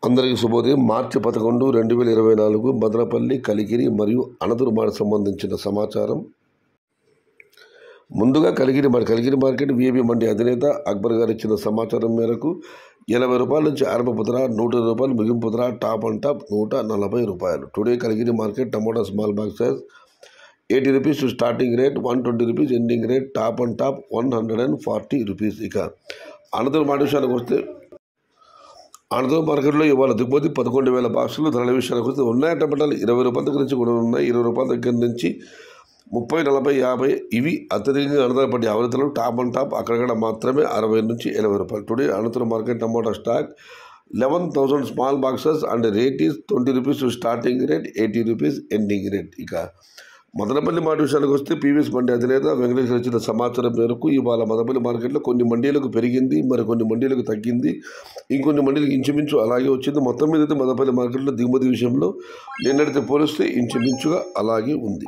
అందరికీ శుభోదయం. మార్చి 11, 2024 మదనపల్లి, కలికిరి మరియు అనంతపురం మార్కెట్ సంబంధించిన సమాచారం. ముందుగా కలికిరి మార్కెట్ విఐపి మండి అధినేత అక్బర్ గారు ఇచ్చిన సమాచారం మేరకు 80 రూపాయల నుంచి ఆరంభ పుతర, 120 రూపాయలు ముగింపు పుతర, టాప్ అండ్ టాప్ 140 రూపాయలు. Today Kalikiri market tomato small box size 80 rupees starting rate, 120 rupees ending rate, top and top 140 rupees. ఇక అనంతపురం మార్కెట్ విషయానికి వస్తే అనంతపురం మార్కెట్లో ఇవాళ దిగుమతి 11,000 బాక్సులు. ధరల విషయానికి వస్తే ఉన్నాయి టమాటాలు 20 రూపాయల దగ్గర నుంచి కూడా ఉన్నాయి, 20 రూపాయల దగ్గర నుంచి 30, 40, 50 ఇవి అత్యధికంగా అనంతపురం ఆవృత్తులు. టాప్ అండ్ టాప్ అక్కడక్కడ మాత్రమే 60 నుంచి 80 రూపాయలు. Today Anantapuram market tomato stock 11,000 small boxes and rate is 20 rupees starting rate, 80 rupees ending rate. ఇక మదనపల్లి మార్కెట్ విషయానికి వస్తే పీవీఎస్ మండి అధినేత వెంకటేశ్వర ఇచ్చిన సమాచారం మేరకు ఇవాళ మదనపల్లి మార్కెట్లో కొన్ని మండీలకు పెరిగింది, మరి కొన్ని మండీలకు తగ్గింది, ఇంకొన్ని మండీలకు ఇంచుమించు అలాగే వచ్చింది. మొత్తం మీద అయితే మదనపల్లి మార్కెట్లో దిగుమతి విషయంలో నిన్నటితో పోలిస్తే ఇంచుమించుగా అలాగే ఉంది.